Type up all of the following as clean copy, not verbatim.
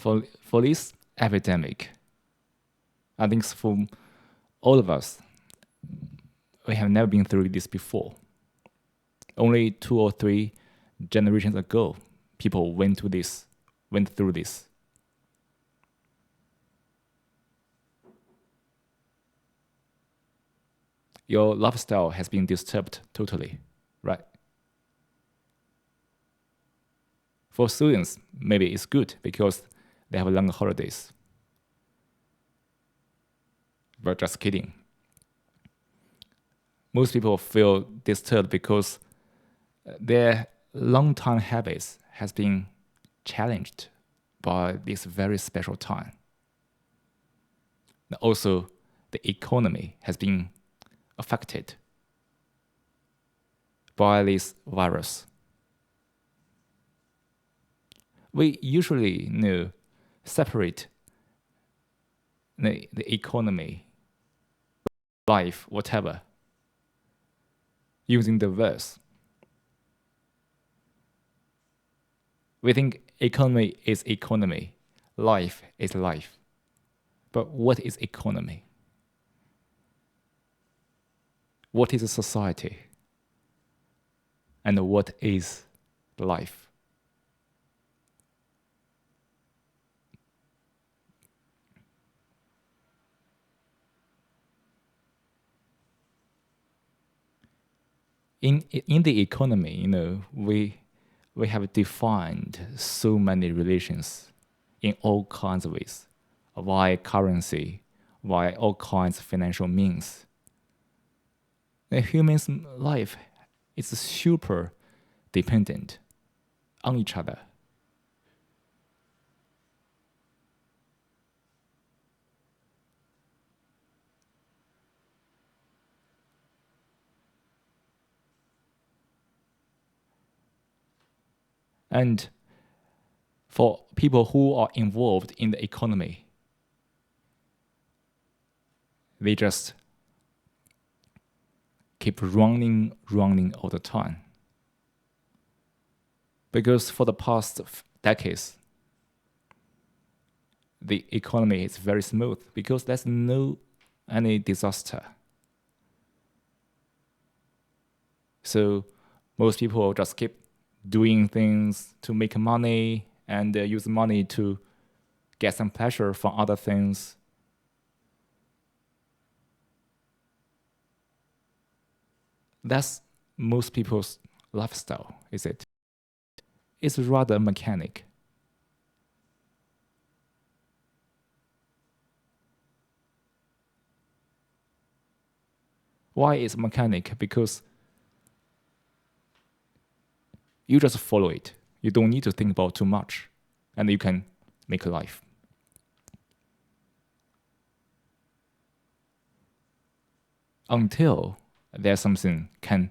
for this epidemic, I think for all of us, we have never been through this before. Only 2 or 3 generations ago, people went through this. Your lifestyle has been disturbed totally, right? For students, maybe it's good because they have longer holidays. But just kidding. Most people feel disturbed because their long-time habits has been challenged by this very special time. Also, the economy has been affected by this virus. We usually separate the economy, life, whatever, using the verse. We think economy is economy, life is life. But what is economy? What is a society? And what is life? In the economy, we have defined so many relations in all kinds of ways, via currency, via all kinds of financial means. The human's life is super dependent on each other. And for people who are involved in the economy, they just keep running all the time. Because for the past decades, the economy is very smooth because there's no any disaster. So most people just keep doing things to make money and use money to get some pleasure from other things. That's most people's lifestyle, is it? It's rather mechanic. Why is mechanic? Because you just follow it. You don't need to think about too much, and you can make a life. Until there's something can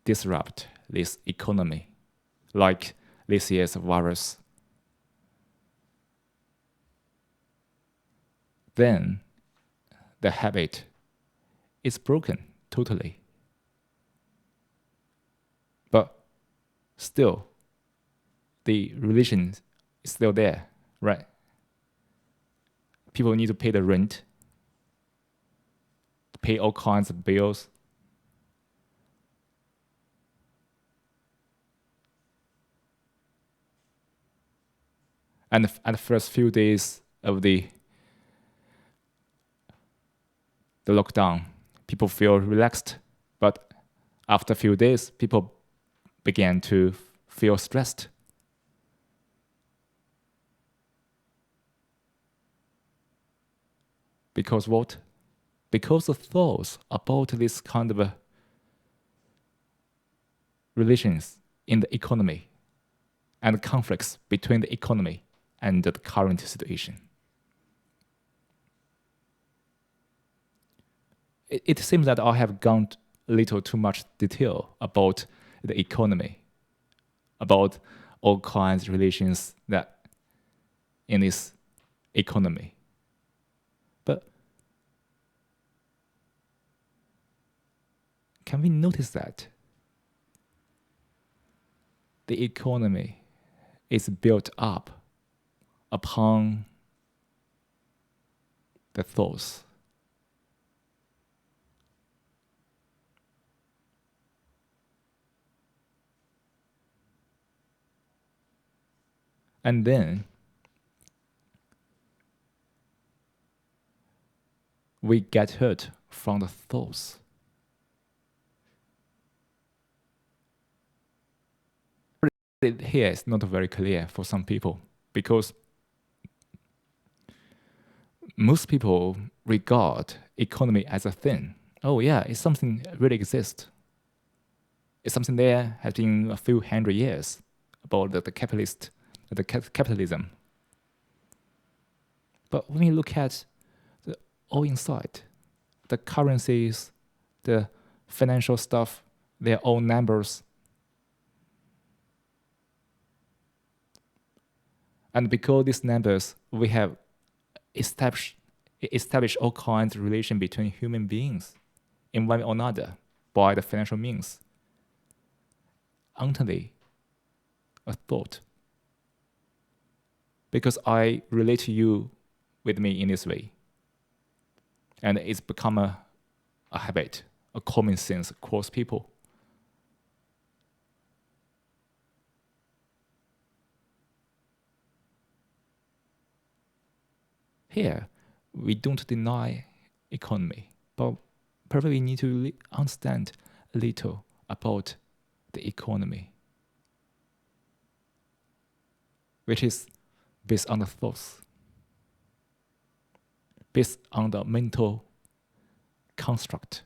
disrupt this economy, like this year's virus. Then the habit is broken totally. But still, the relation is still there, right? People need to pay the rent, pay all kinds of bills. And at the first few days of the lockdown, people feel relaxed. But after a few days, people began to feel stressed. Because what? Because the thoughts about this kind of relations in the economy and conflicts between the economy and the current situation. It seems that I have gone a little too much detail about the economy, about all kinds of relations that in this economy. But can we notice that the economy is built up upon the thoughts. And then we get hurt from the thoughts. Here is not very clear for some people because most people regard economy as a thing. Oh yeah, it's something really exists. It's something there has been a few hundred years about the capitalism. But when you look at the all inside, the currencies, the financial stuff, their own numbers, and because these numbers, we have established all kinds of relation between human beings in one way or another by the financial means. Ultimately, a thought. Because I relate to you with me in this way. And it's become a habit, a common sense across people. Here, we don't deny economy, but probably we need to understand a little about the economy, which is based on the thoughts, based on the mental construct.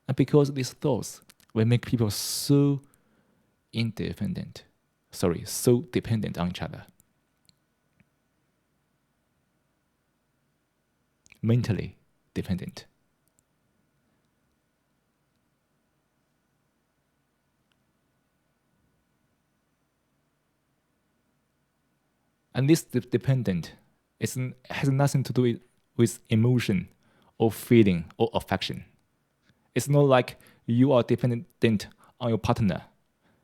And because these thoughts will make people so dependent on each other. Mentally dependent. And this dependent has nothing to do with emotion or feeling or affection. It's not like you are dependent on your partner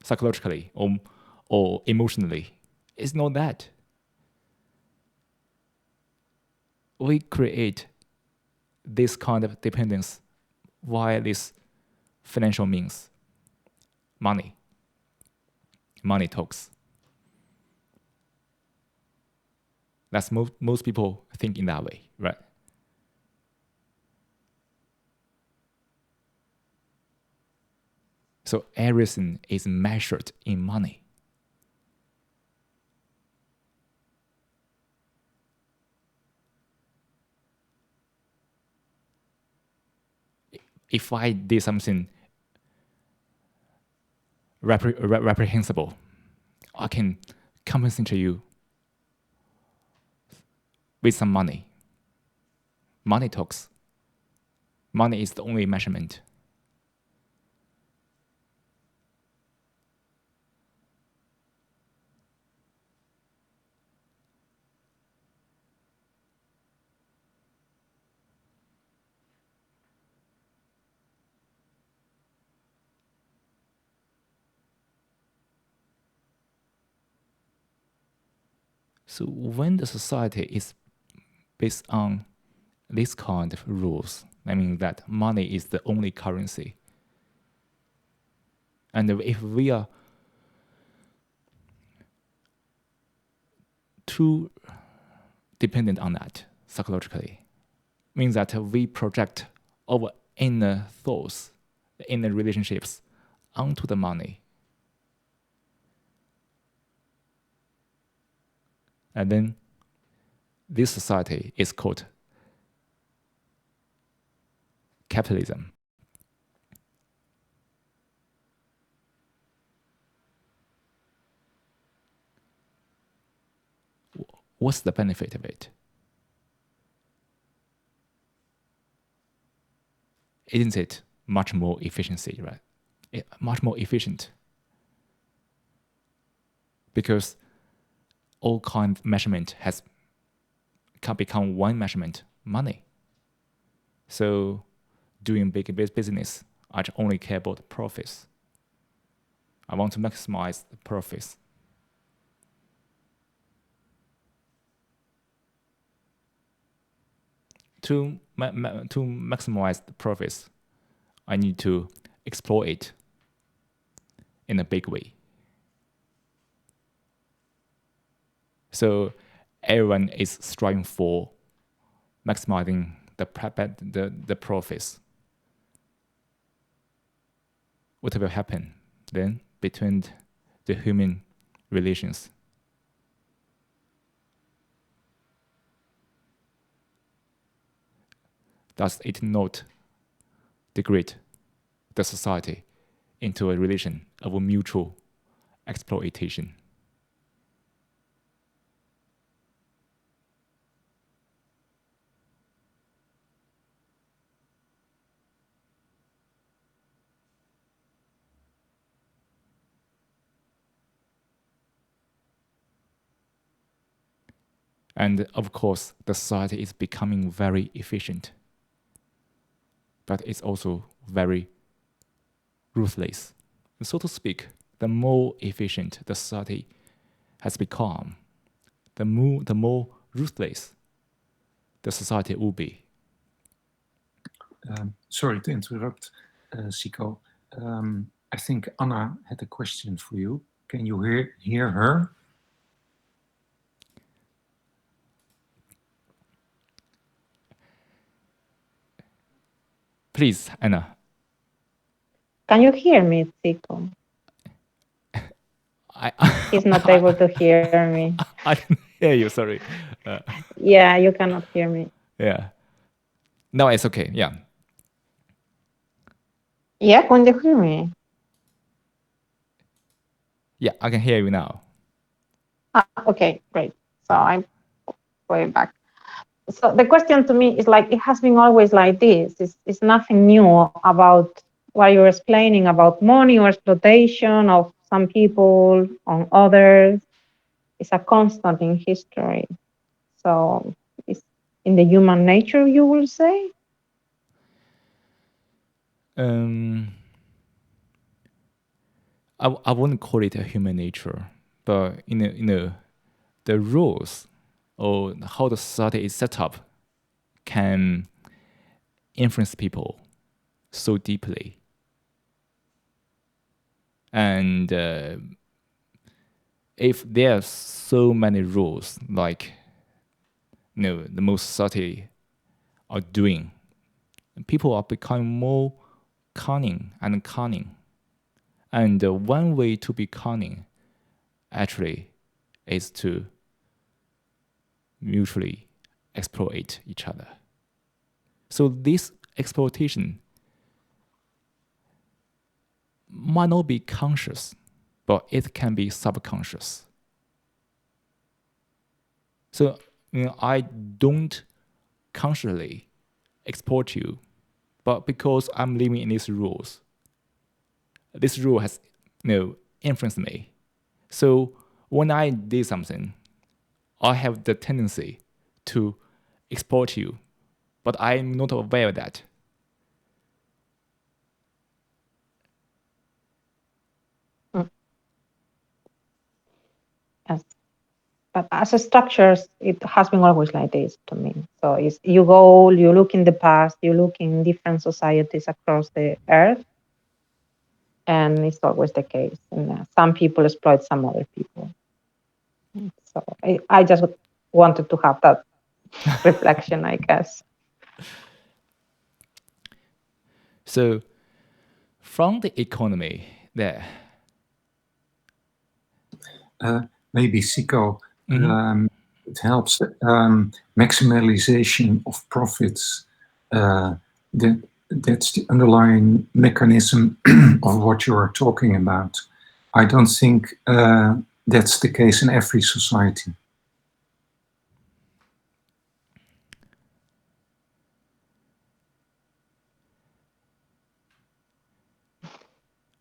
psychologically or emotionally. It's not that. We create this kind of dependence via this financial means. Money. Money talks. That's most people think in that way, right? So everything is measured in money. If I did something reprehensible, I can compensate you with some money. Money talks. Money is the only measurement. So when the society is based on this kind of rules, I mean that money is the only currency. And if we are too dependent on that psychologically, means that we project our inner thoughts, inner relationships onto the money. And then this society is called capitalism. What's the benefit of it? Isn't it much more efficiency, right? Much more efficient. Because all kind of measurement can become one measurement, money. So doing big business, I only care about profits. I want to maximize the profits. to maximize the profits, I need to exploit it in a big way. So everyone is striving for maximizing the profits. What will happen then between the human relations? Does it not degrade the society into a relation of a mutual exploitation? And of course, the society is becoming very efficient, but it's also very ruthless. So to speak, the more efficient the society has become, the more ruthless the society will be. Sorry to interrupt, Cico. I think Anna had a question for you. Can you hear her? Please, Anna. Can you hear me, Cico? He's not able to hear me. I can hear you, sorry. Yeah, you cannot hear me. Yeah. No, it's okay, yeah. Yeah, can you hear me? Yeah, I can hear you now. Okay, great. So I'm going back. So the question to me is like, it has been always like this. It's nothing new about what you're explaining about money or exploitation of some people on others. It's a constant in history. So it's in the human nature, you will say? I wouldn't call it a human nature, but the rules or how the society is set up can influence people so deeply. And if there are so many rules, like the most society are doing, people are becoming more cunning and cunning. And one way to be cunning actually is to mutually exploit each other. So this exploitation might not be conscious, but it can be subconscious. So I don't consciously exploit you, but because I'm living in these rules, this rule has influenced me. So when I did something, I have the tendency to exploit you, but I'm not aware of that. Yes. But as a structures, it has been always like this to me. So it's, you go, you look in the past, you look in different societies across the earth, and it's always the case. And some people exploit some other people. So I just wanted to have that reflection, I guess. So from the economy there. Maybe Cico, it helps maximization of profits. That's the underlying mechanism of what you are talking about. I don't think that's the case in every society.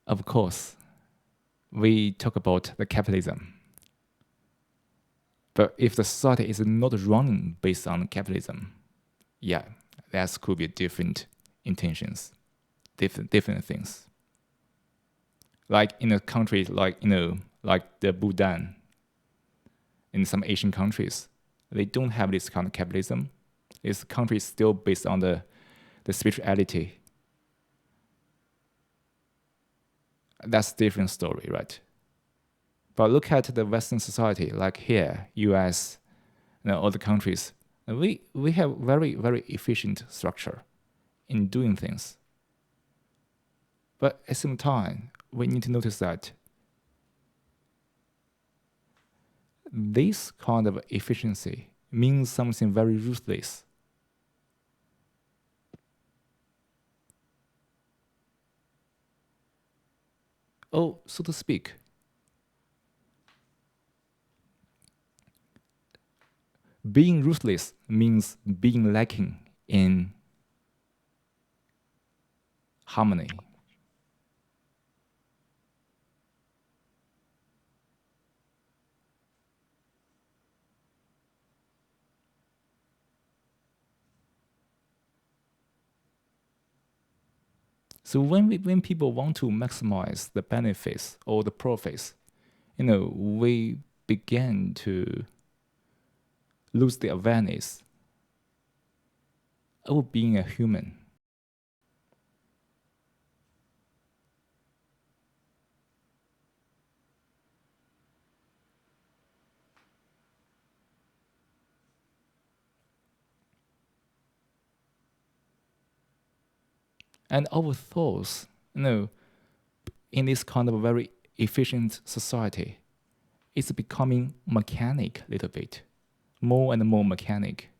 Of course, we talk about the capitalism. But if the society is not running based on capitalism, yeah, that could be different intentions, different things. Like in a country like like the Bhutan, in some Asian countries, they don't have this kind of capitalism, This country is still based on the spirituality. That's a different story, right? But look at the Western society, like here, US, other countries. We have very, very efficient structure in doing things. But at the same time, we need to notice that this kind of efficiency means something very ruthless. Oh, so to speak. Being ruthless means being lacking in harmony. So when people want to maximize the benefits or the profits, we begin to lose the awareness of being a human. And our thoughts, in this kind of very efficient society, it's becoming mechanic a little bit, more and more mechanic.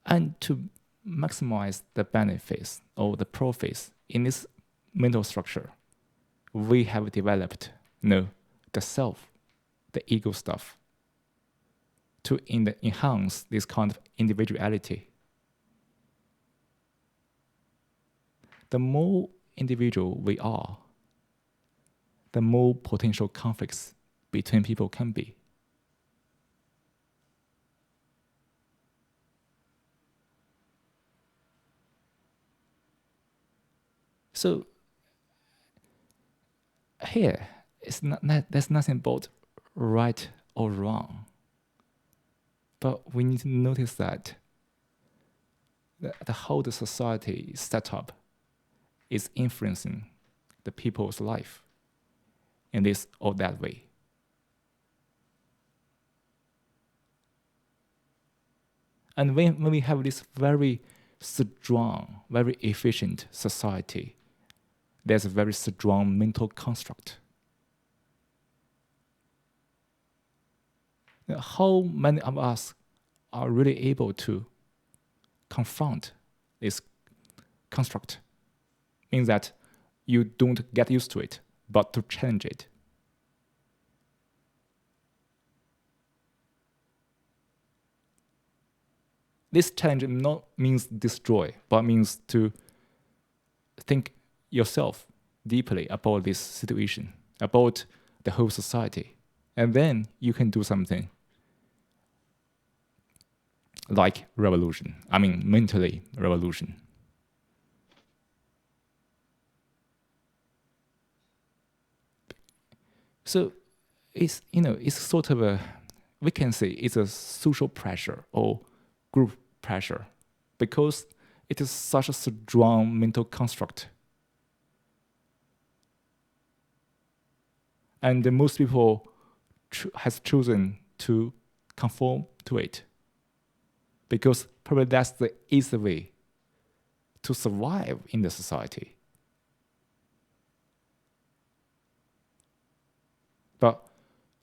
And to maximize the benefits or the profits in this mental structure, we have developed, the self, the ego stuff, to enhance this kind of individuality. The more individual we are, the more potential conflicts between people can be. So here, there's nothing about right or wrong. But we need to notice that the whole society setup is influencing the people's life in this or that way. And when we have this very strong, very efficient society, there's a very strong mental construct. How many of us are really able to confront this construct? Means that you don't get used to it, but to challenge it. This challenge not means destroy, but means to think yourself deeply about this situation, about the whole society. And then you can do something like revolution. Mentally revolution. So it's sort of we can say it's a social pressure or group pressure, because it is such a strong mental construct. And most people has chosen to conform to it, because probably that's the easy way to survive in the society. But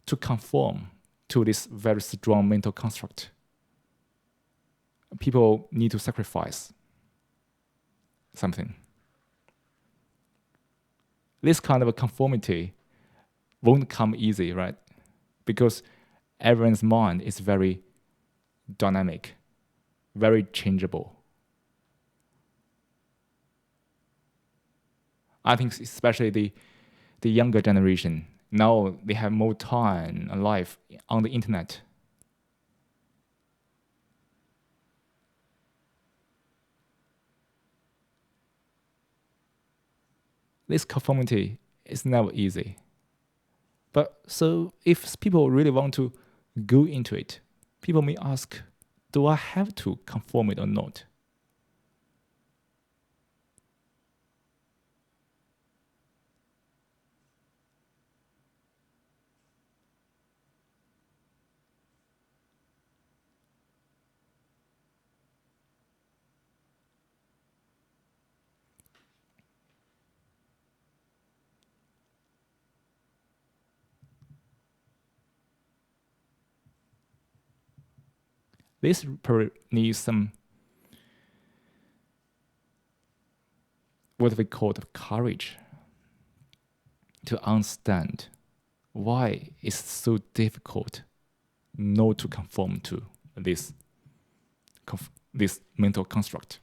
to conform to this very strong mental construct, people need to sacrifice something. This kind of a conformity won't come easy, right? Because everyone's mind is very dynamic, very changeable. I think especially the younger generation, now they have more time and life on the internet. this conformity is never easy. But so if people really want to go into it, people may ask, do I have to conform it or not? This needs some what we call courage to understand why it's so difficult not to conform to this mental construct.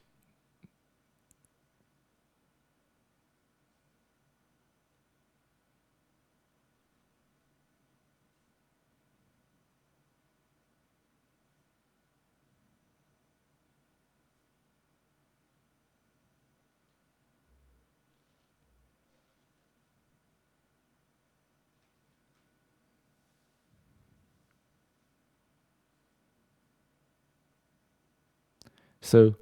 So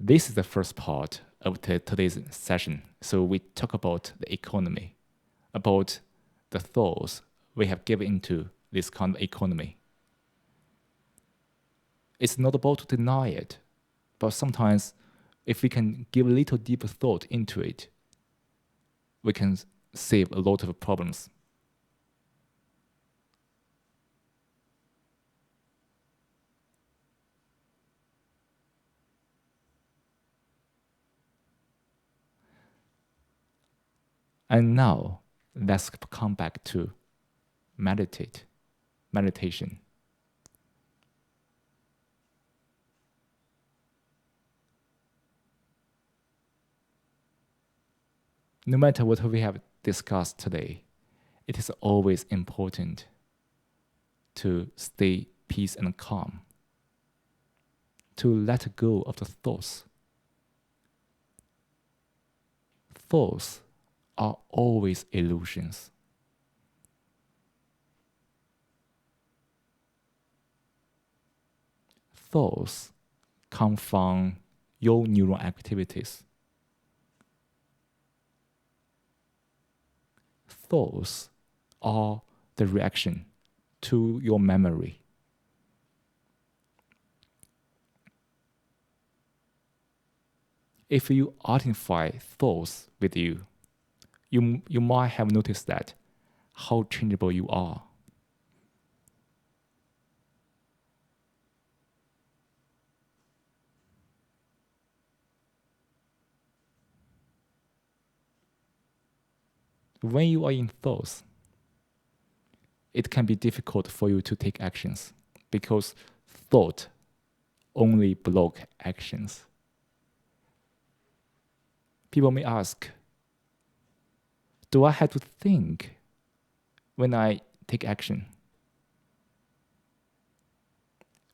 this is the first part of today's session. So we talk about the economy, about the thoughts we have given into this kind of economy. It's not about to deny it, but sometimes if we can give a little deeper thought into it, we can save a lot of problems. And now, let's come back to meditation. No matter what we have discussed today, it is always important to stay peace and calm, to let go of the thoughts. Thoughts are always illusions. Thoughts come from your neural activities. Thoughts are the reaction to your memory. If you identify thoughts with you, you might have noticed that how changeable you are. When you are in thoughts, it can be difficult for you to take actions because thought only block actions. People may ask, do I have to think when I take action?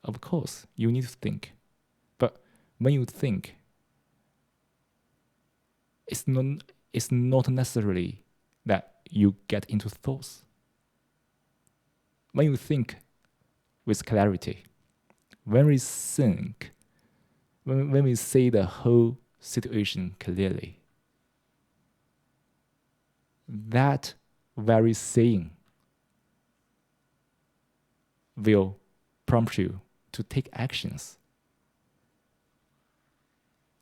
Of course, you need to think. But when you think, it's not necessarily that you get into thoughts. When you think with clarity, when we think, when we see the whole situation clearly, that very saying will prompt you to take actions.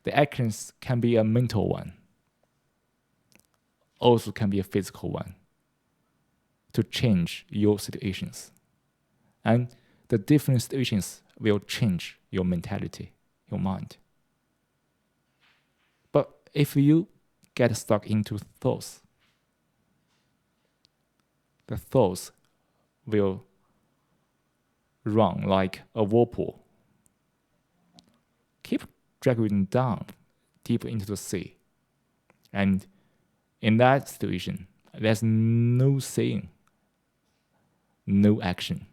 The actions can be a mental one, also can be a physical one, to change your situations. And the different situations will change your mentality, your mind. But if you get stuck into thoughts, the thoughts will run like a whirlpool, keep dragging down deep into the sea. And in that situation, there's no saying, no action.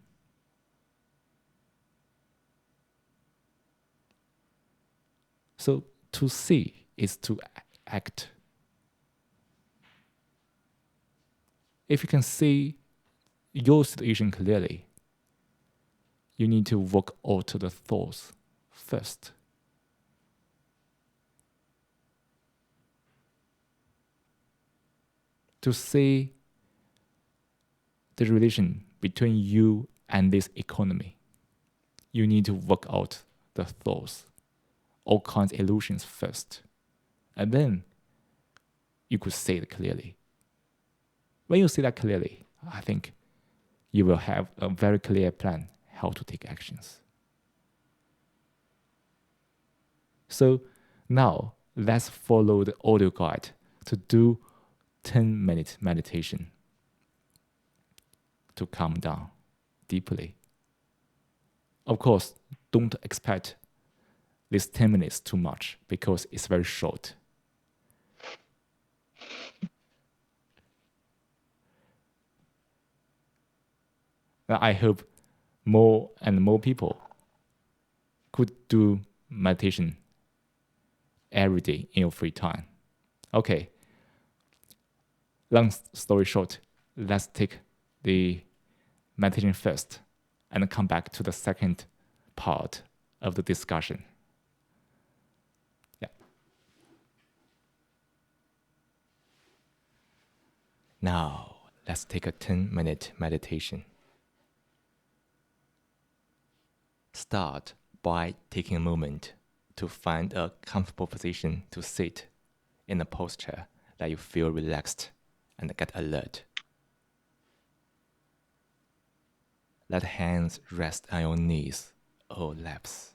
So to see is to act. if you can see your situation clearly, you need to work out the thoughts first. To see the relation between you and this economy, you need to work out the thoughts, all kinds of illusions first. And then you could see it clearly. When you see that clearly, I think you will have a very clear plan how to take actions. So now let's follow the audio guide to do 10-minute meditation to calm down deeply. Of course, don't expect this 10 minutes too much because it's very short. Now, I hope more and more people could do meditation every day in your free time. Okay, long story short, let's take the meditation first and come back to the second part of the discussion. Yeah. Now, let's take a 10-minute meditation. Start by taking a moment to find a comfortable position to sit in a posture that you feel relaxed and get alert. Let hands rest on your knees or laps.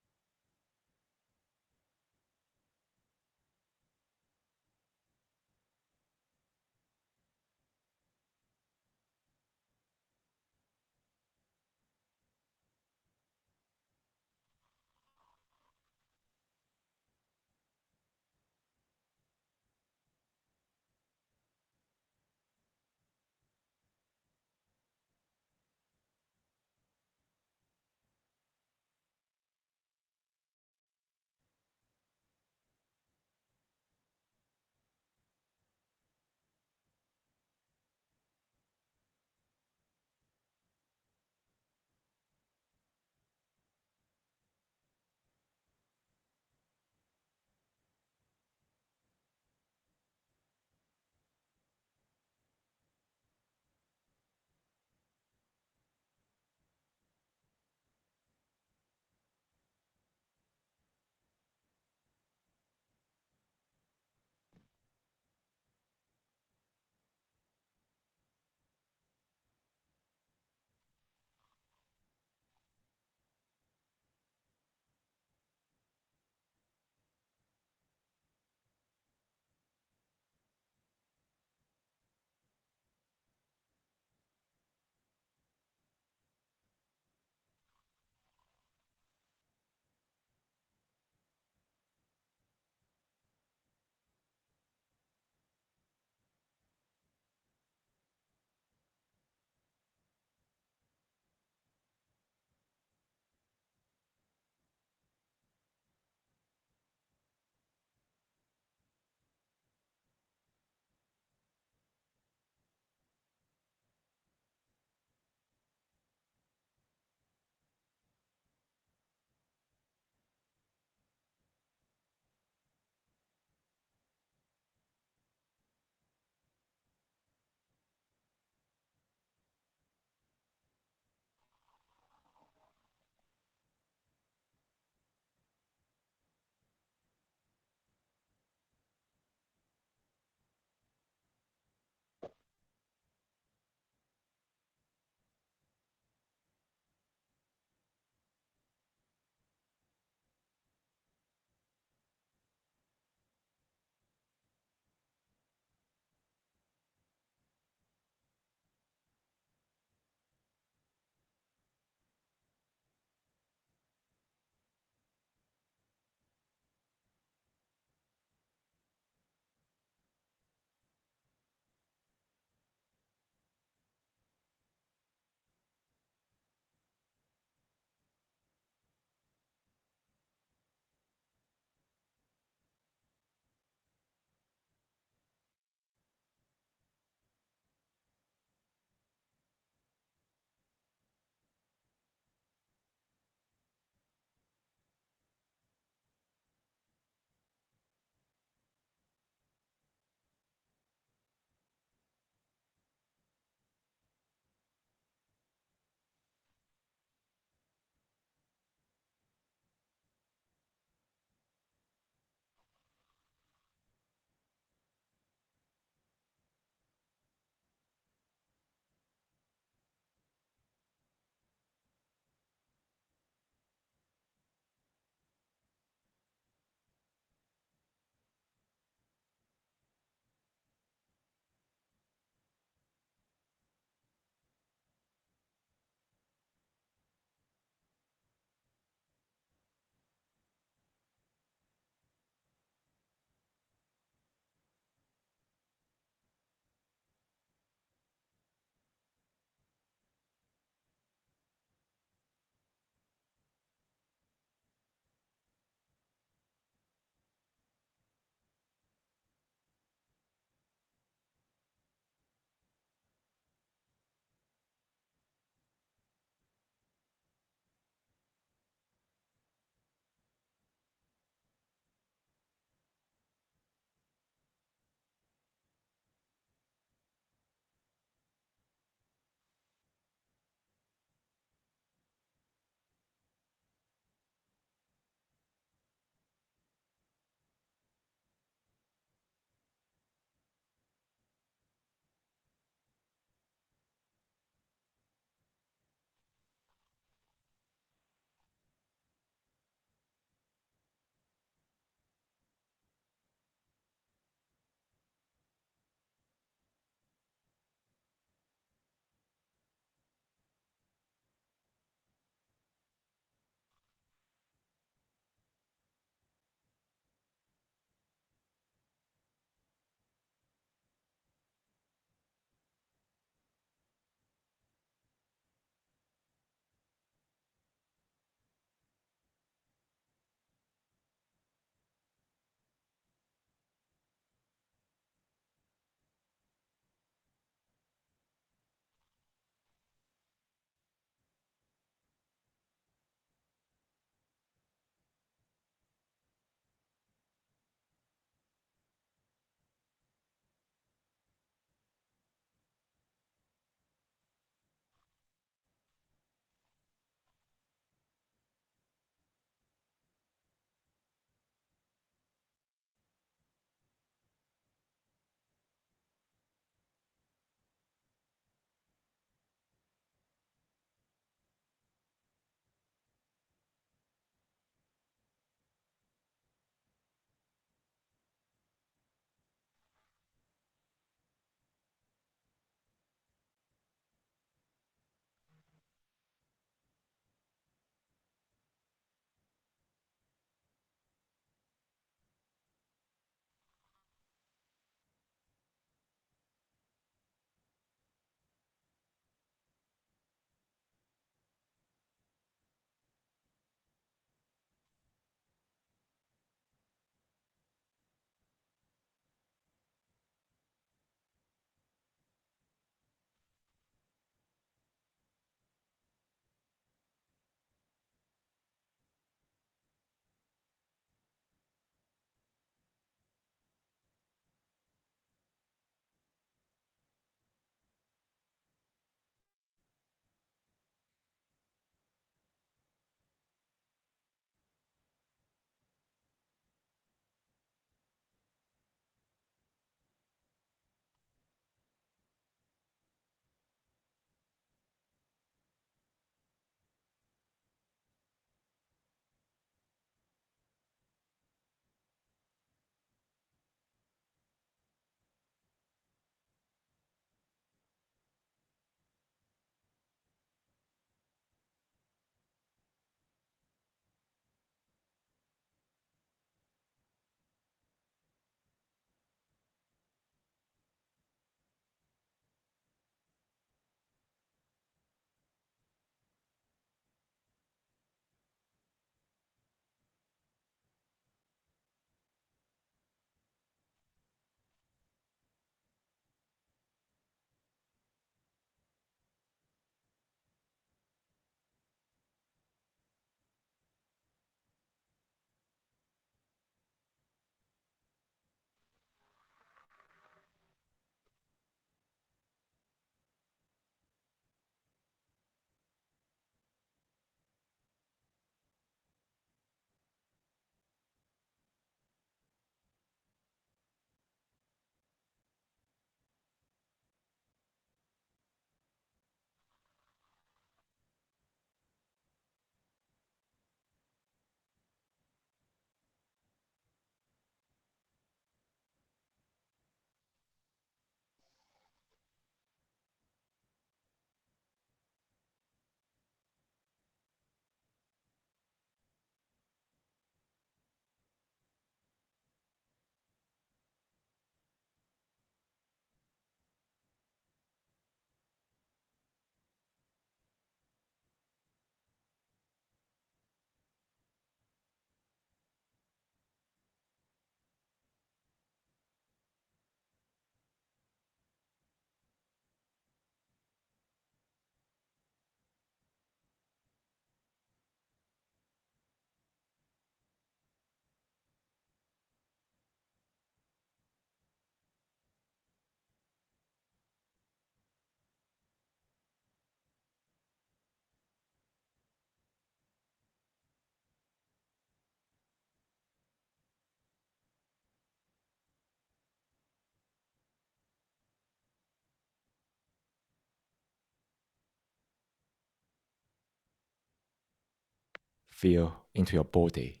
feel into your body.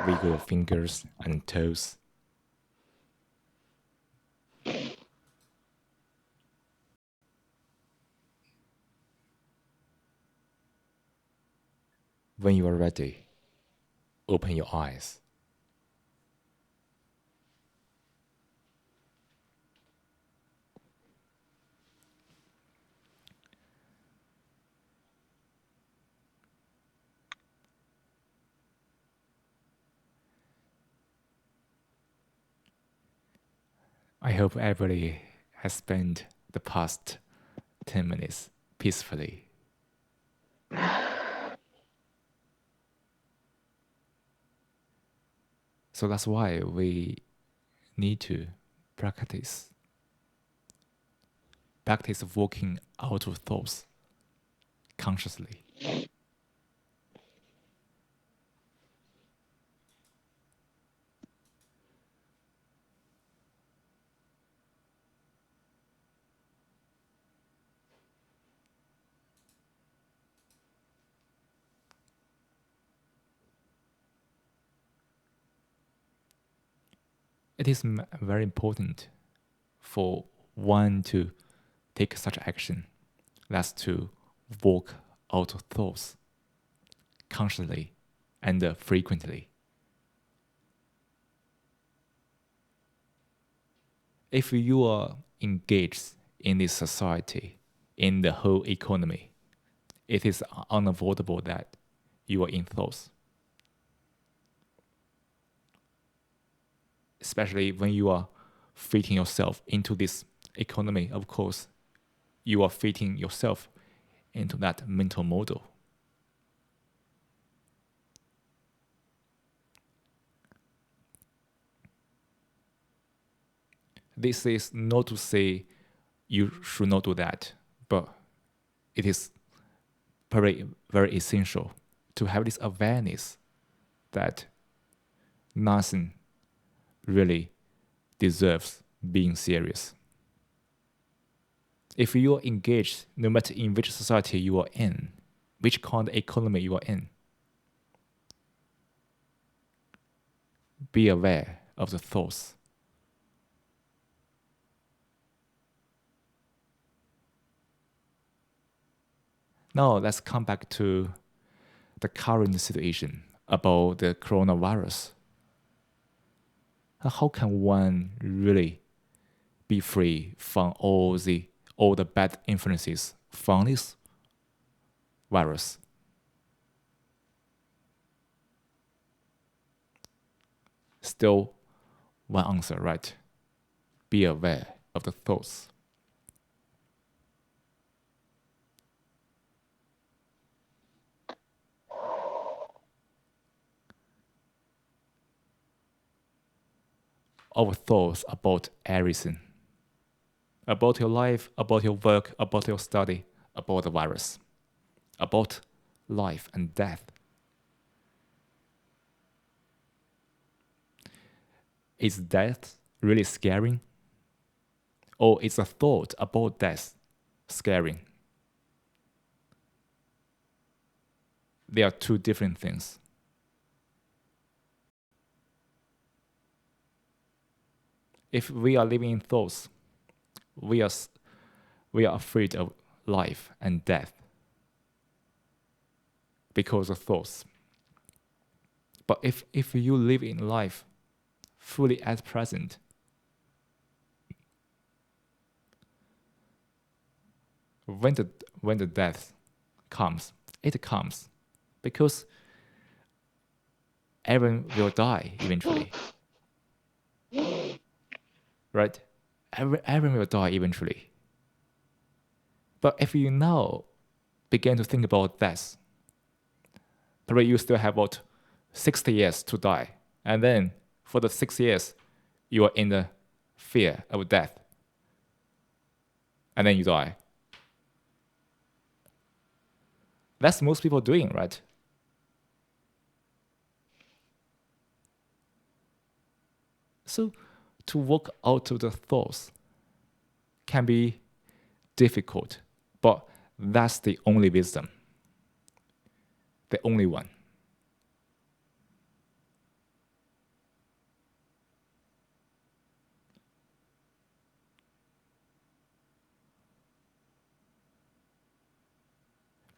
Wiggle your fingers and toes. When you are ready, open your eyes. I hope everybody has spent the past 10 minutes peacefully. So that's why we need to practice walking out of thoughts consciously. It is very important for one to take such action. That's to walk out of thoughts consciously and frequently. If you are engaged in this society, in the whole economy, it is unavoidable that you are in thoughts. Especially when you are fitting yourself into this economy, of course, you are fitting yourself into that mental model. This is not to say you should not do that, but it is very, very essential to have this awareness that nothing really deserves being serious. If you are engaged, no matter in which society you are in, which kind of economy you are in, be aware of the thoughts. Now let's come back to the current situation about the coronavirus. How can one really be free from all the bad influences from this virus? Still one answer, right? Be aware of the thoughts. Our thoughts about everything. About your life, about your work, about your study, about the virus, about life and death. Is death really scaring? Or is a thought about death scaring? They are two different things. If we are living in thoughts, we are afraid of life and death because of thoughts. But if you live in life fully at present, when the death comes, it comes because everyone will die eventually. Right? Everyone will die eventually. But if you now begin to think about death, probably you still have about 60 years to die. And then for the 6 years, you are in the fear of death. And then you die. That's most people doing, right? So to work out of the thoughts can be difficult, but that's the only wisdom, the only one.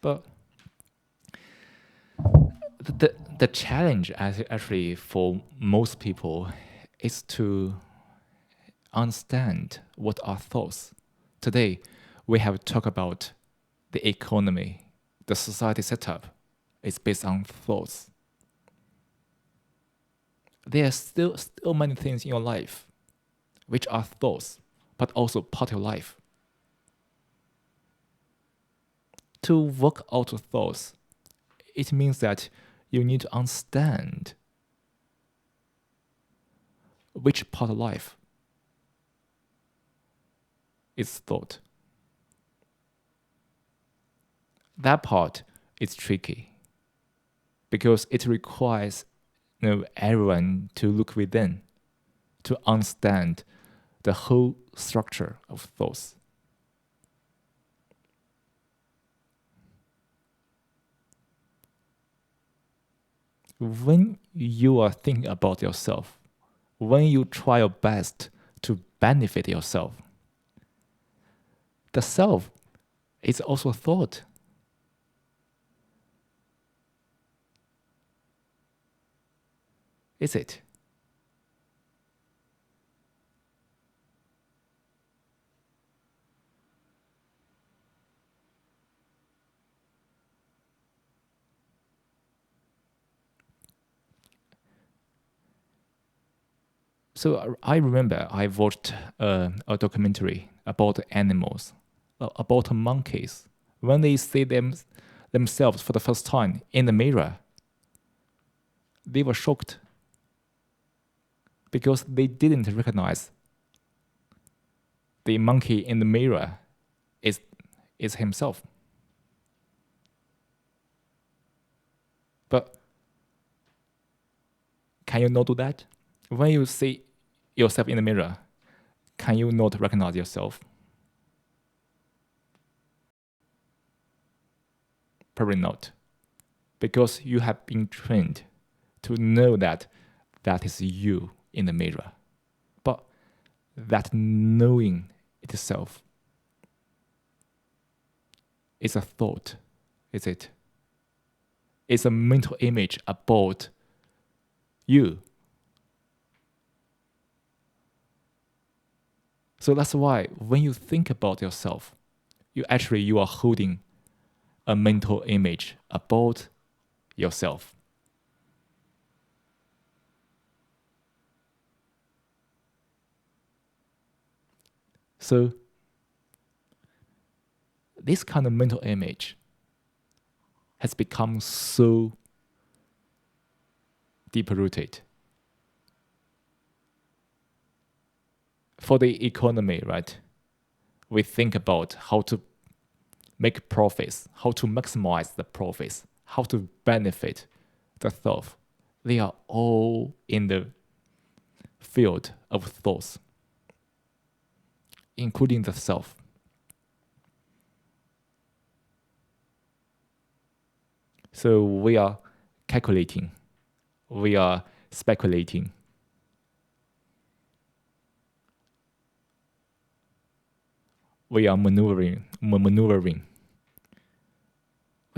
But the challenge actually for most people is to understand what are thoughts. Today, we have talked about the economy, the society setup is based on thoughts. There are still many things in your life which are thoughts, but also part of your life. To work out of thoughts, it means that you need to understand which part of life is thought. That part is tricky because it requires everyone to look within to understand the whole structure of thoughts. When you are thinking about yourself, when you try your best to benefit yourself, the self is also a thought. Is it? So I remember I watched a documentary about animals, about monkeys. When they see themselves for the first time in the mirror, they were shocked because they didn't recognize the monkey in the mirror is himself. But can you not do that? When you see yourself in the mirror, can you not recognize yourself? Probably not. Because you have been trained to know that that is you in the mirror. But that knowing itself is a thought, is it? It's a mental image about you. So that's why when you think about yourself, you are holding a mental image about yourself. So this kind of mental image has become so deep-rooted. For the economy, right? We think about how to make profits, how to maximize the profits, how to benefit the self. They are all in the field of thoughts, including the self. So we are calculating, we are speculating. We are maneuvering. We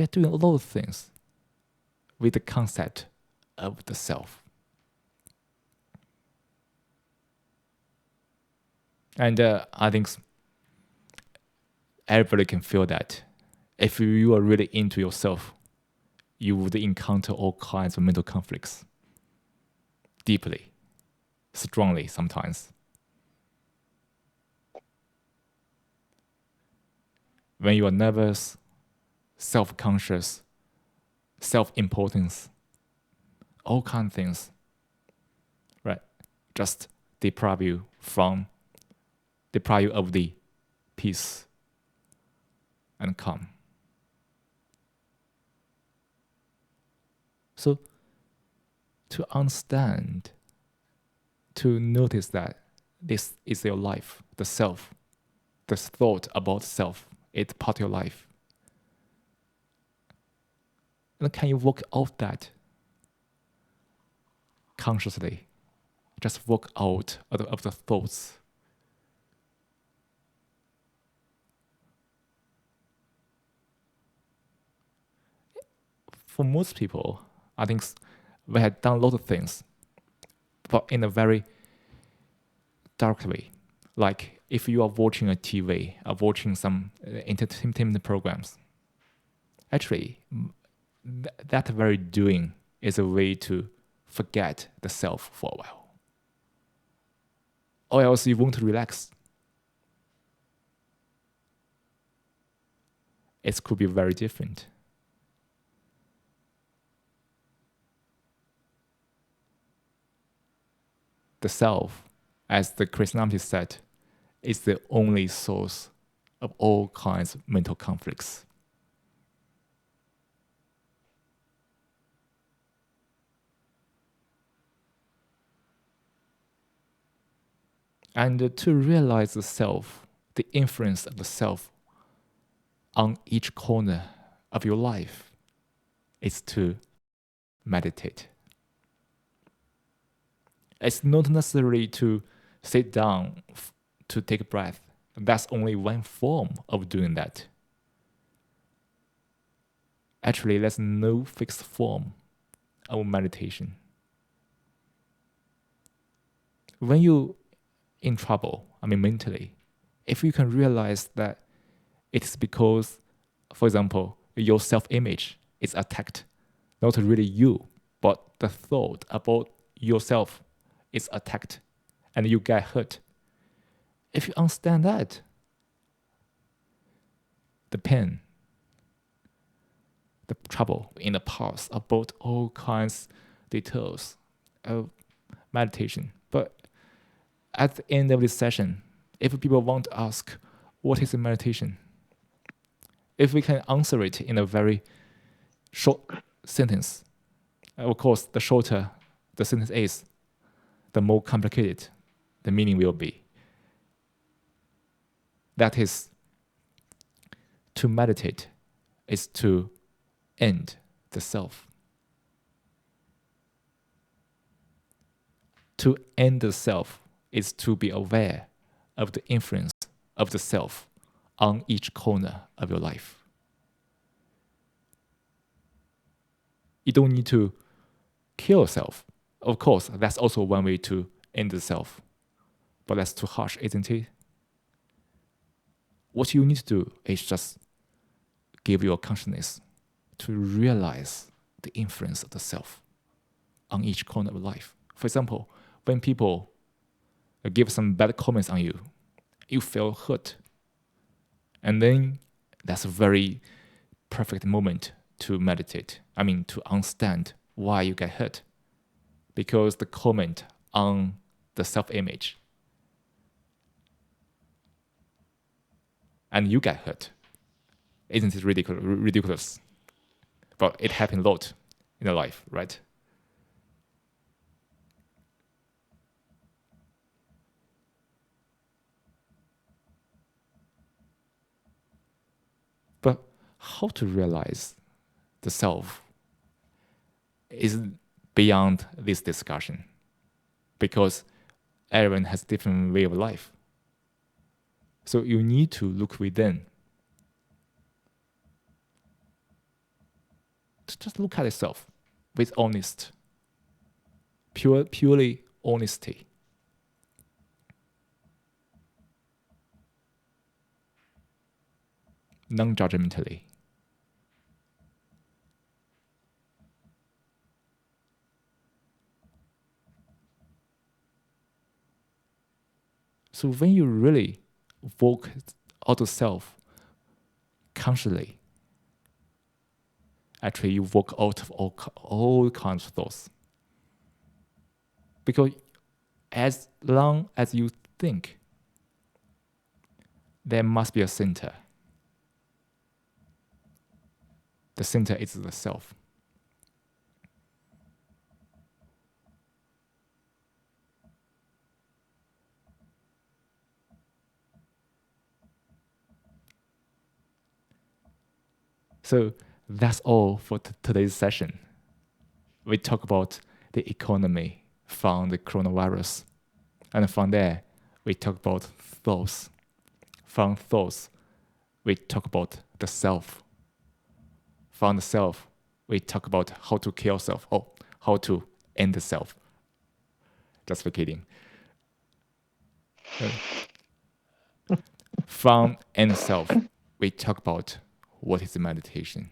are doing a lot of things with the concept of the self. And I think everybody can feel that. If you are really into yourself, you would encounter all kinds of mental conflicts. Deeply, strongly sometimes. When you are nervous, self-conscious, self-importance, all kinds of things, right? Just deprive you of the peace and calm. So to understand, to notice that this is your life, the self, the thought about self, it's part of your life. And can you work out that consciously? Just work out of the thoughts. For most people, I think we had done a lot of things, but in a very dark way. Like if you are watching a TV or watching some entertainment programs, actually, that very doing is a way to forget the self for a while. Or else you won't relax. It could be very different. The self, as the Krishnamurti said, is the only source of all kinds of mental conflicts. And to realize the self, the influence of the self on each corner of your life, is to meditate. It's not necessary to sit down to take a breath. That's only one form of doing that. Actually, there's no fixed form of meditation. When you're in trouble, mentally, if you can realize that it's because, for example, your self-image is attacked, not really you, but the thought about yourself is attacked, and you get hurt. If you understand that, the pain, the trouble in the past about all kinds details of meditation. But at the end of this session, if people want to ask, what is a meditation? If we can answer it in a very short sentence, of course, the shorter the sentence is, the more complicated the meaning will be. That is, to meditate is to end the self. To end the self is to be aware of the influence of the self on each corner of your life. You don't need to kill yourself. Of course, that's also one way to end the self. But that's too harsh, isn't it? What you need to do is just give your consciousness to realize the influence of the self on each corner of life. For example, when people give some bad comments on you, you feel hurt. And then that's a very perfect moment to meditate. To understand why you get hurt. Because the comment on the self-image, and you get hurt. Isn't it ridiculous? But it happens a lot in your life, right? But how to realize the self is beyond this discussion, because everyone has a different way of life. So you need to look within. Just look at yourself with purely honesty. Non-judgmentally. So when you really walk out of self consciously, actually you walk out of all kinds of thoughts. Because as long as you think, there must be a center. The center is the self. So that's all for today's session. We talk about the economy from the coronavirus. And from there, we talk about thoughts. From thoughts, we talk about the self. From the self, we talk about how to kill self. Oh, how to end the self. Just for kidding. From end self, we talk about what is meditation.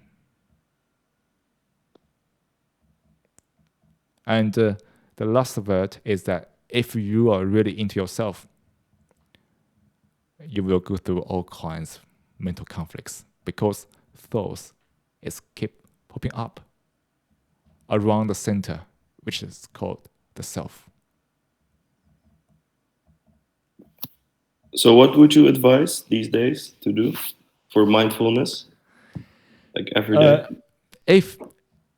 And the last word is that if you are really into yourself, you will go through all kinds of mental conflicts because thoughts is keep popping up around the center, which is called the self. So what would you advise these days to do for mindfulness? Like every day?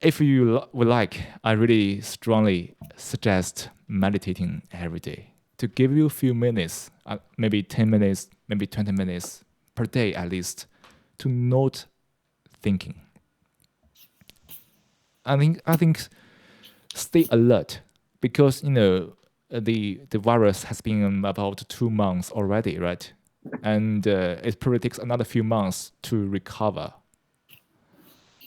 If you would like, I really strongly suggest meditating every day to give you a few minutes, maybe 10 minutes, maybe 20 minutes per day at least, to not thinking. I think stay alert because the virus has been about 2 months already, right? And it probably takes another few months to recover.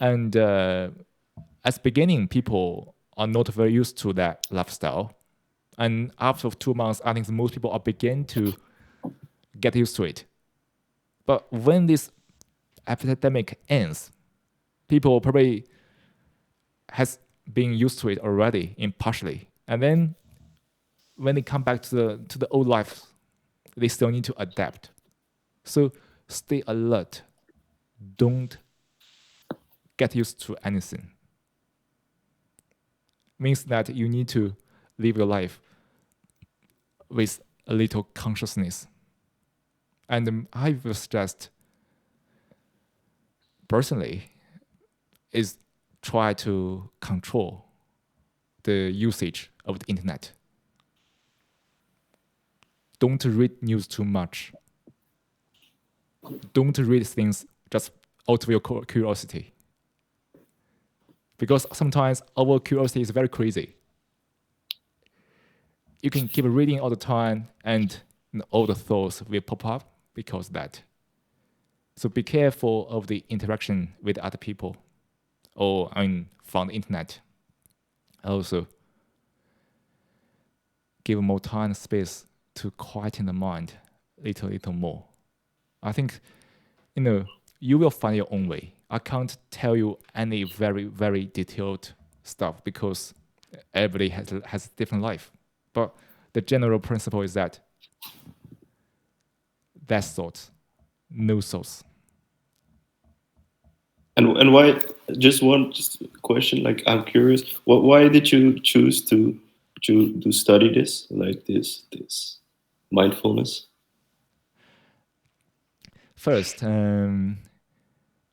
And at the beginning, people are not very used to that lifestyle. And after 2 months, I think most people are begin to get used to it. But when this epidemic ends, people probably has been used to it already in partially. And then when they come back to the old life, they still need to adapt. So stay alert. Don't get used to anything. Means that you need to live your life with a little consciousness. And I will suggest, personally, is try to control the usage of the internet. Don't read news too much. Don't read things just out of your curiosity. Because sometimes our curiosity is very crazy. You can keep reading all the time and all the thoughts will pop up because of that. So be careful of the interaction with other people or from the internet. Also, give more time and space to quieten the mind a little more. I think, you will find your own way. I can't tell you any very, very detailed stuff because everybody has a different life. But the general principle is that that's thoughts, no thoughts. And why? Just a question. Like I'm curious. Why did you choose to study this, like this mindfulness? First,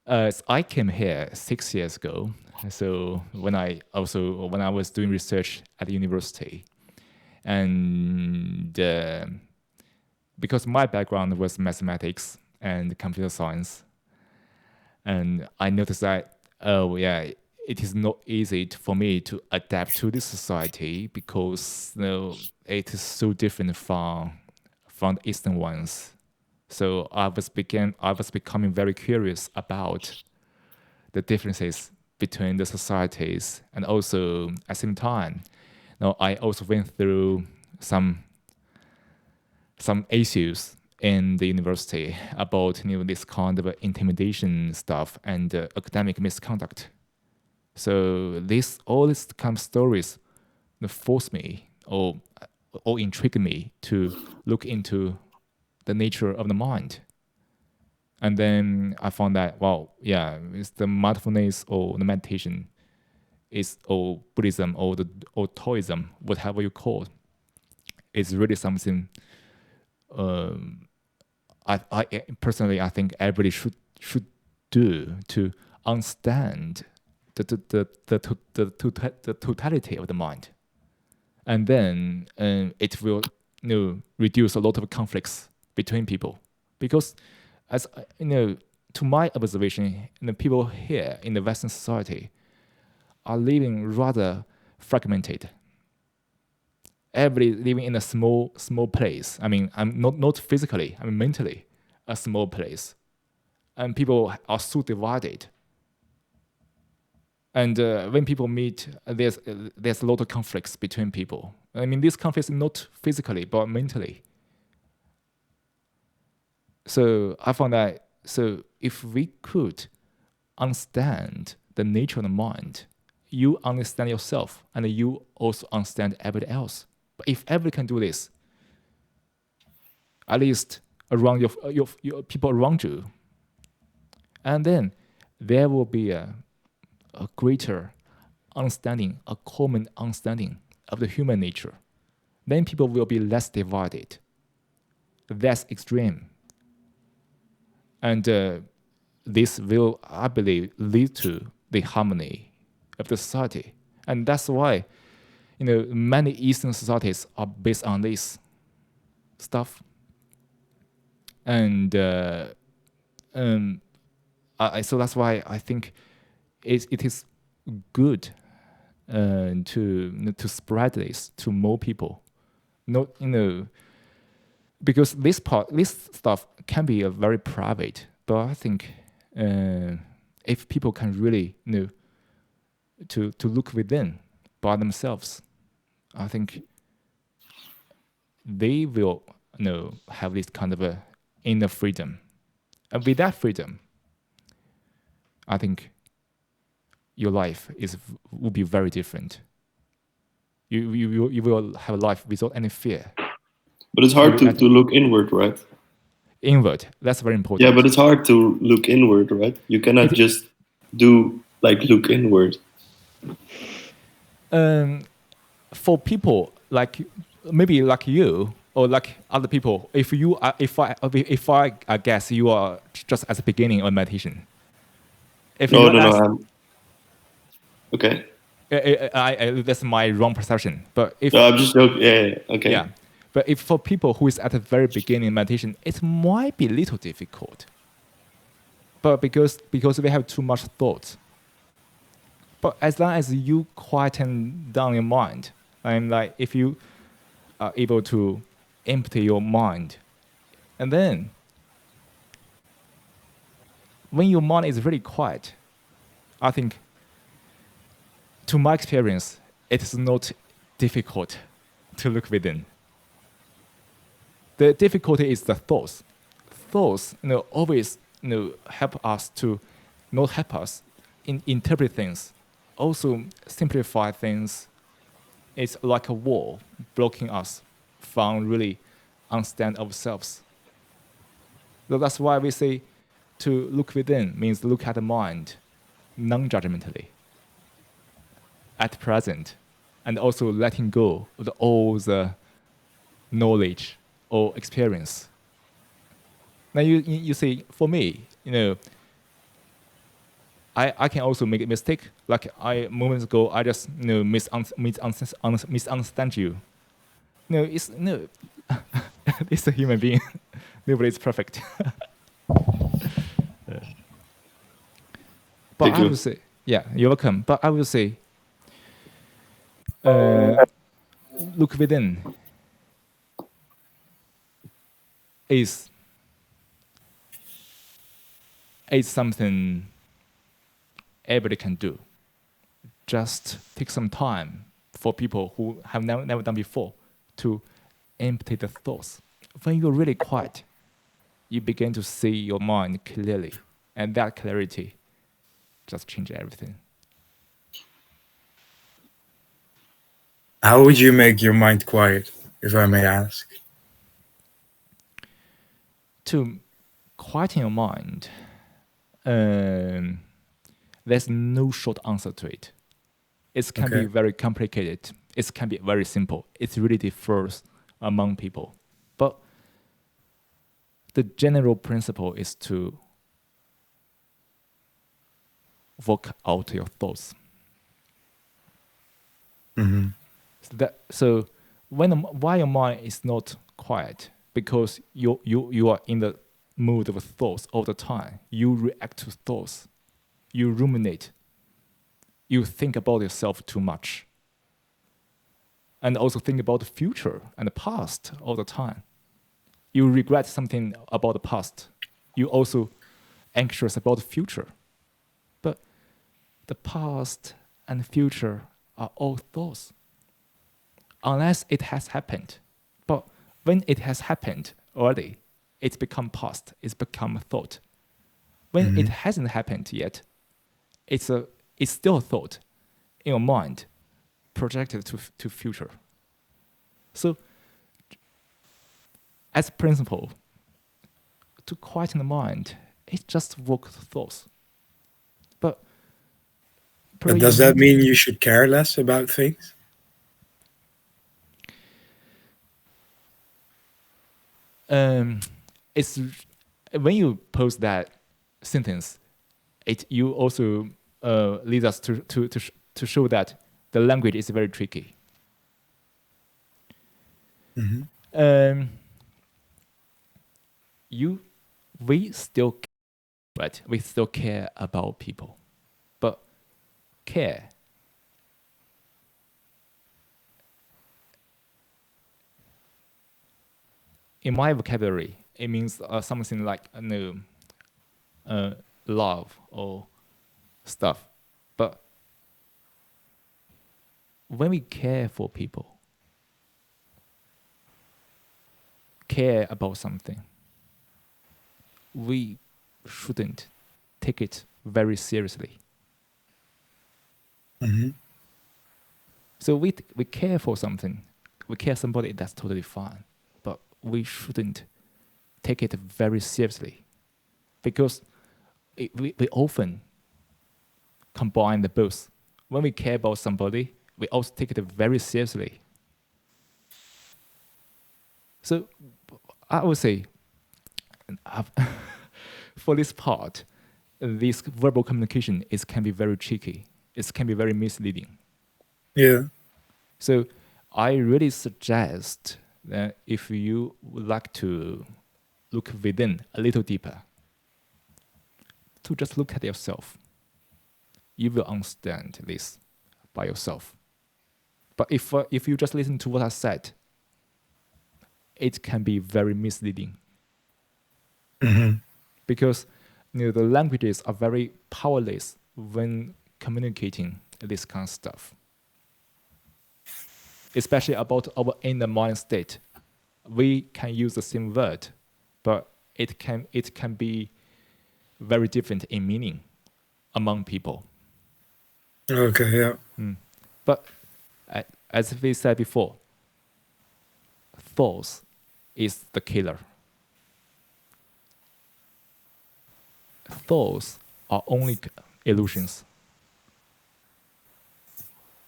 I came here 6 years ago. So when I was doing research at the university, and because my background was mathematics and computer science, and I noticed that it is not easy for me to adapt to this society because it is so different from the Eastern ones. So I was becoming very curious about the differences between the societies, and also at the same time, I also went through some issues in the university about this kind of intimidation stuff and academic misconduct. So all these kind of stories forced me or intrigued me to look into the nature of the mind. And then I found that, it's the mindfulness or the meditation or Buddhism or Taoism, whatever you call it, is really something I personally, I think everybody should do to understand the totality of the mind. And then it will reduce a lot of conflicts between people. Because as to my observation, the people here in the Western society are living rather fragmented. Everybody living in a small place. I mean, I'm not physically, I mean mentally, a small place, and people are so divided. And when people meet, there's a lot of conflicts between people. I mean, these conflicts not physically but mentally. So I found that if we could understand the nature of the mind, you understand yourself and you also understand everybody else. But if everybody can do this, at least around your people around you, and then there will be a greater understanding, a common understanding of the human nature. Then people will be less divided, less extreme. And this will, I believe, lead to the harmony of the society. And that's why, many Eastern societies are based on this stuff. And so that's why I think it is good to spread this to more people. Not because this stuff can be a very private, but I think if people can really to look within by themselves, I think they will have this kind of a inner freedom, and with that freedom, I think your life will be very different. You will have a life without any fear. But it's hard to look inward, right? Inward, that's very important. Yeah, but it's hard to look inward, right? You cannot just look inward. For people like maybe like you or like other people, if I guess you are just at the beginning of meditation. No. Okay. That's my wrong perception. But if I'm just joking. Yeah. Okay. Yeah. But if for people who is at the very beginning of meditation, it might be a little difficult. But because we have too much thoughts. But as long as you quieten down your mind, and like if you are able to empty your mind, and then when your mind is really quiet, I think, to my experience, it is not difficult to look within. The difficulty is the thoughts. Thoughts, always, help us to not help us interpret things, also simplify things. It's like a wall blocking us from really understand ourselves. So that's why we say to look within means look at the mind non-judgmentally at present, and also letting go of all the knowledge or experience. Now you see, for me, I can also make a mistake. Like moments ago, I just misunderstand you. It's it's a human being. Nobody is perfect. But I would say, yeah, you're welcome. But I would say, look within is something everybody can do. Just take some time for people who have never done before to empty the thoughts. When you're really quiet, you begin to see your mind clearly, and that clarity just changes everything. How would you make your mind quiet, if I may ask? To quieten your mind, there's no short answer to it. It can be very complicated. It can be very simple. It really differs among people. But the general principle is to work out your thoughts. Mm-hmm. So why your mind is not quiet? Because you are in the mood of thoughts all the time. You react to thoughts. You ruminate. You think about yourself too much. And also think about the future and the past all the time. You regret something about the past. You also anxious about the future. But the past and the future are all thoughts. Unless it has happened. But when it has happened already, it's become past, it's become a thought. When it hasn't happened yet, it's still a thought in your mind, projected to future. So, as a principle, to quieten the mind, it's just walk the thoughts. But does that mean you should care less about things? It's when you post that sentence, you also lead us to show that the language is very tricky. We still care, right? We still care about people, but care in my vocabulary, it means something like love or stuff. But when we care for people, care about something, we shouldn't take it very seriously. So we care for something, we care somebody, that's totally fine. But we shouldn't take it very seriously, because we often combine the both. When we care about somebody, we also take it very seriously. So I would say, for this part, this verbal communication can be very tricky. It can be very misleading. Yeah. So I really suggest that if you would like to look within a little deeper, to just look at yourself. You will understand this by yourself. But if you just listen to what I said, it can be very misleading. Because the languages are very powerless when communicating this kind of stuff. Especially about our inner mind state. We can use the same word, but it can be very different in meaning among people. Okay, yeah. But as we said before, thoughts is the killer. Thoughts are only illusions.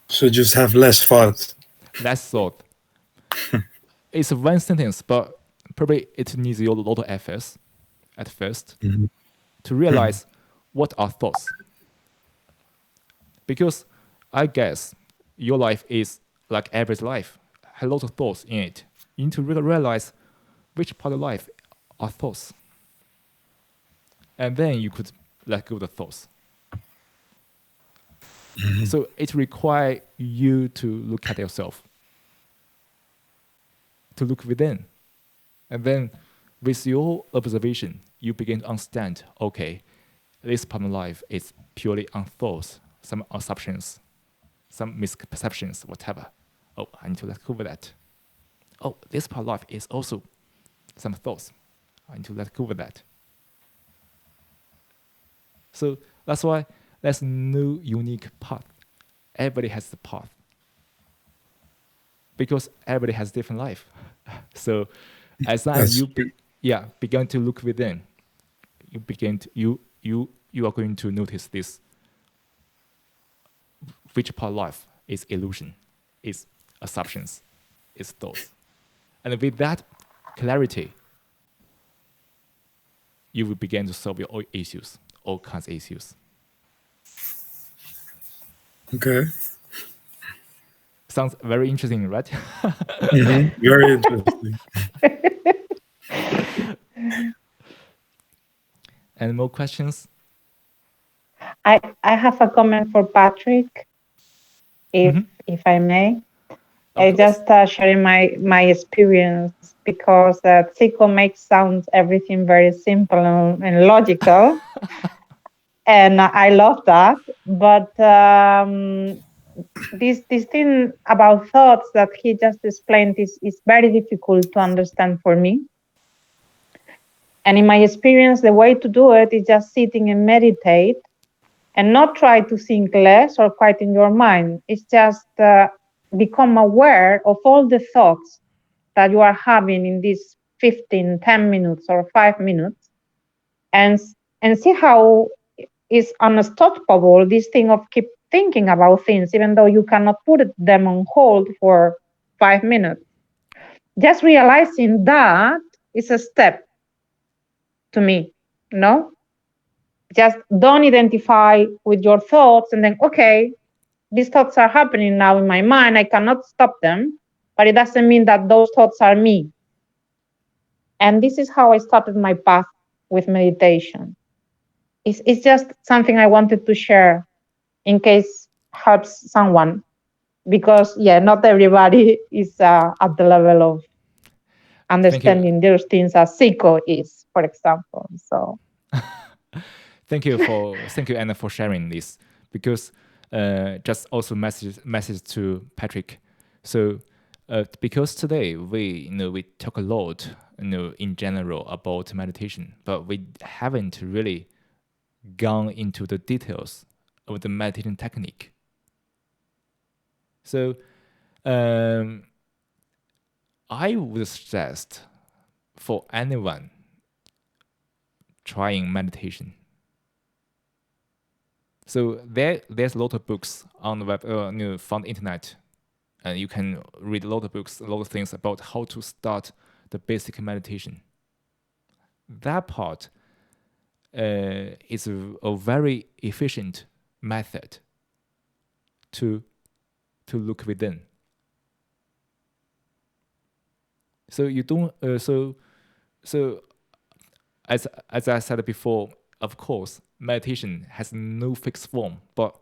So just have less thought. Less thought. It's one sentence, but probably it needs a lot of efforts at first to realize what are thoughts. Because I guess your life is like average life, has a lot of thoughts in it. You need to realize which part of life are thoughts. And then you could let go of the thoughts. So it requires you to look at yourself, to look within. And then with your observation, you begin to understand, okay, this part of life is purely on thoughts, some assumptions, some misperceptions, whatever. Oh, I need to let go of that. Oh, this part of life is also some thoughts. I need to let go of that. So that's why there's no unique path. Everybody has the path. Because everybody has different life. So as long as you begin to look within, you are going to notice this. Which part of life is illusion, is assumptions, is thoughts. And with that clarity, you will begin to solve your issues, all kinds of issues. Okay. Sounds very interesting, right? Very interesting. Any more questions? I have a comment for Patrick, if I may. I just sharing my experience because Cico makes sounds everything very simple and logical, and I love that. But this thing about thoughts that he just explained is very difficult to understand for me. And in my experience, the way to do it is just sitting and meditate, and not try to think less or quieten your mind. It's just become aware of all the thoughts that you are having in these 15, 10 minutes or 5 minutes, and see how it's unstoppable, this thing of keep thinking about things, even though you cannot put them on hold for 5 minutes. Just realizing that is a step to me, no? Just don't identify with your thoughts and then, okay, these thoughts are happening now in my mind. I cannot stop them, but it doesn't mean that those thoughts are me. And this is how I started my path with meditation. It's just something I wanted to share in case helps someone, because not everybody is at the level of understanding those things as Cico is, for example. So Thank you, Anna, for sharing this. Because just also message to Patrick. So because today we talk a lot in general about meditation, but we haven't really gone into the details of the meditation technique. So I would suggest for anyone trying meditation. So there's a lot of books on the web, from the internet, and you can read a lot of books, a lot of things about how to start the basic meditation. That part is a very efficient method to look within. So you don't. So as I said before, of course, meditation has no fixed form, but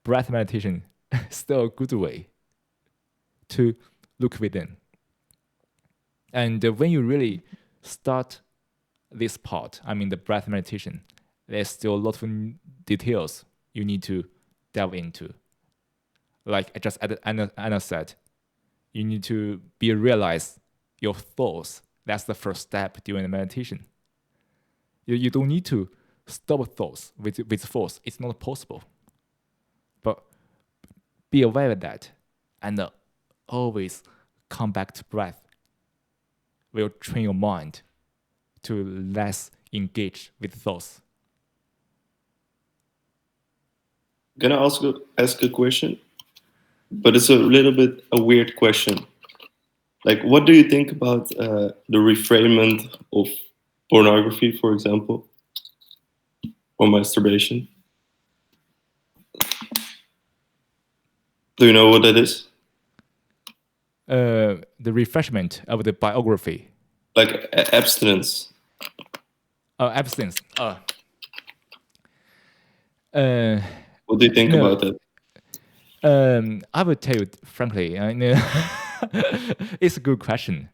breath meditation is still a good way to look within. And when you really start this part, I mean the breath meditation, there's still a lot of details you need to delve into. Like Anna said, you need to realize your thoughts. That's the first step during the meditation. You don't need to stop thoughts with force. It's not possible. But be aware of that, and always come back to breath. Will train your mind to less engage with thoughts. Can I also ask a question? But it's a little bit a weird question. Like, what do you think about the reframing of pornography, for example, or masturbation? Do you know what that is? The refreshment of the biography. Like abstinence. Abstinence. What do you think about that? I would tell you frankly, it's a good question,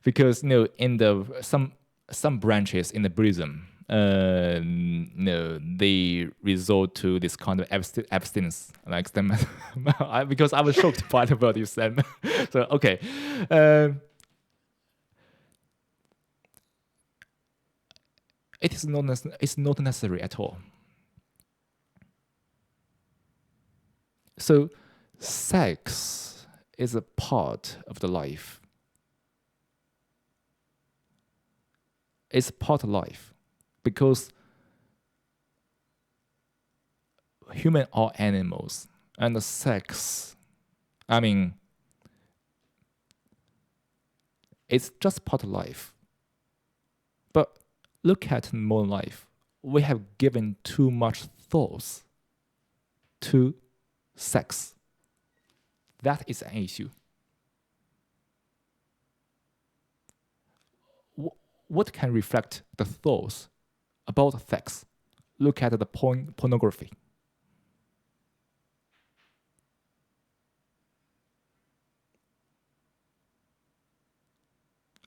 because in some branches in the Buddhism, they resort to this kind of abstinence, like them. Because I was shocked by what you said. So okay. It's not necessary at all. So, sex is a part of the life. It's part of life, because humans are animals, and the sex, I mean, it's just part of life. But look at modern life. We have given too much thoughts to sex. That is an issue. What can reflect the thoughts about sex. Look at the pornography.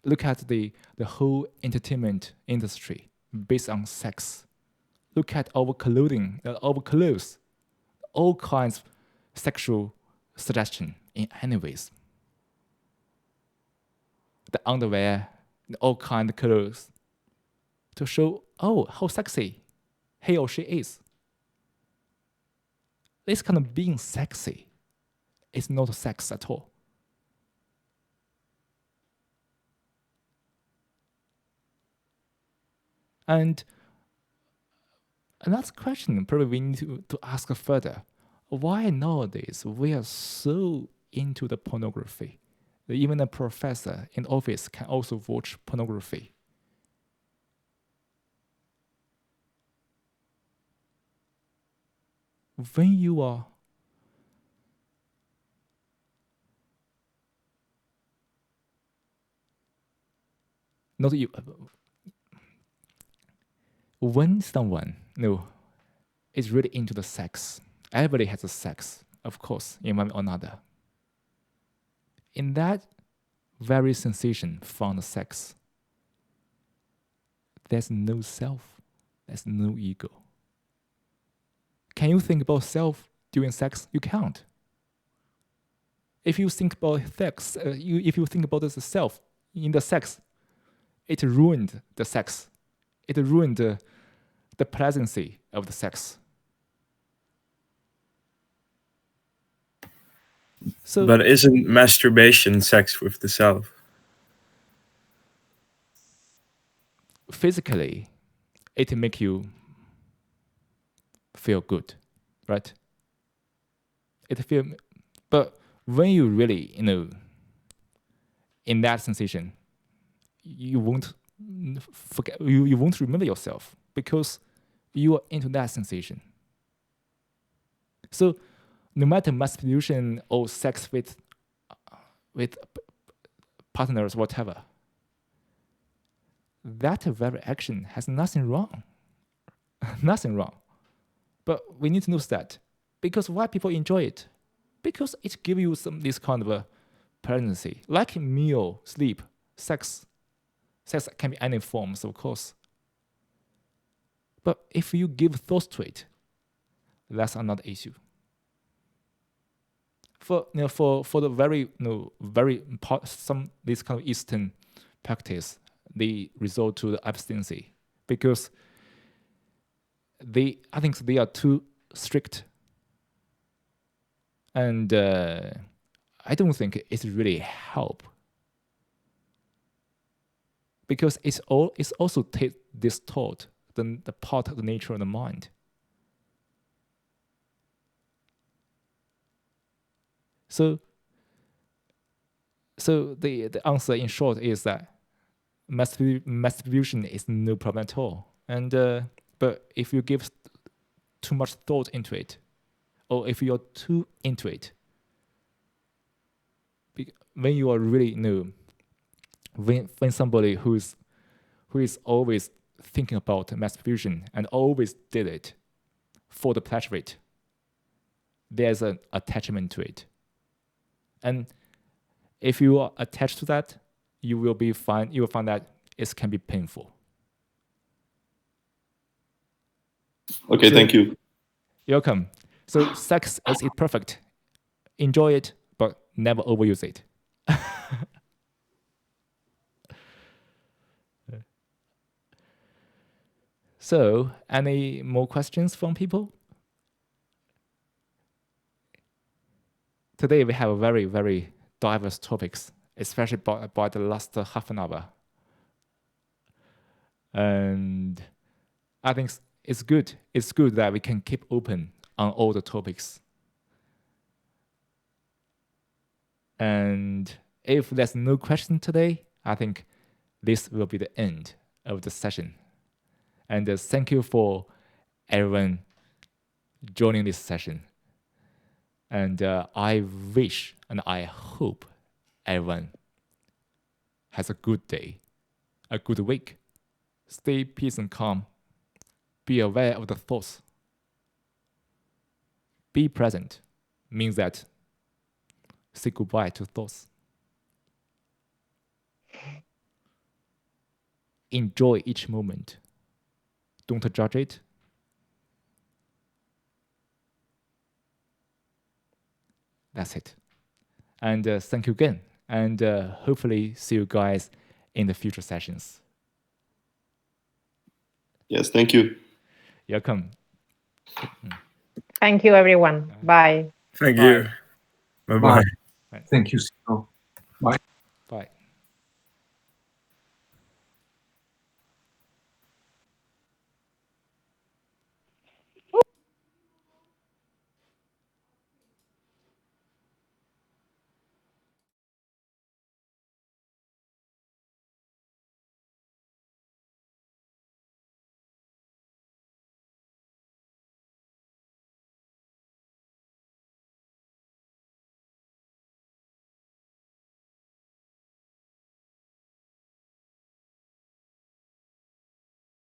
Look at the whole entertainment industry based on sex. Look at our clothing, our clothes, all kinds of sexual suggestion in any ways. The underwear, all kind of clothes, to show, oh, how sexy he or she is. This kind of being sexy is not sex at all. And another question probably we need to ask further. Why nowadays we are so into the pornography? Even a professor in office can also watch pornography. When you are not you, when someone is really into the sex, everybody has a sex, of course, in one or another. In that very sensation from the sex, there's no self, there's no ego. Can you think about self during sex? You can't. If you think about sex, if you think about the self in the sex, it ruined the sex. It ruined the pleasancy of the sex. So, but isn't masturbation sex with the self? Physically, it make you feel good, right? But when you really, in that sensation, you won't forget. You won't remember yourself because you are into that sensation. So, no matter masturbation or sex with partners, whatever, that very action has nothing wrong. Nothing wrong. But we need to know that. Because why people enjoy it? Because it gives you this kind of a pleasancy. Like meal, sleep, sex. Sex can be any forms, of course. But if you give thought to it, that's another issue. For the very some this kind of Eastern practice, they resort to the abstinency because I think they are too strict, and I don't think it really help because it's also distort the part of the nature of the mind. So the answer in short is that masturbation is no problem at all. And but if you give too much thought into it, or if you're too into it, when you are really when somebody who is always thinking about masturbation and always did it for the pleasure of it, there's an attachment to it. And if you are attached to that, you will find that it can be painful. Okay, thank you. You're welcome. So sex is perfect. Enjoy it, but never overuse it. So, any more questions from people? Today we have a very, very diverse topics, especially by the last half an hour. And I think it's good. It's good that we can keep open on all the topics. And if there's no question today, I think this will be the end of the session. And thank you for everyone joining this session. And I wish and I hope everyone has a good day, a good week. Stay peace and calm. be aware of the thoughts. Be present means that say goodbye to thoughts. Enjoy each moment. Don't judge it. That's it. And thank you again. And hopefully see you guys in the future sessions. Yes, thank you. You're welcome. Thank you, everyone. Bye. Thank Bye. you. Bye-bye. Thank you, Cico. Bye.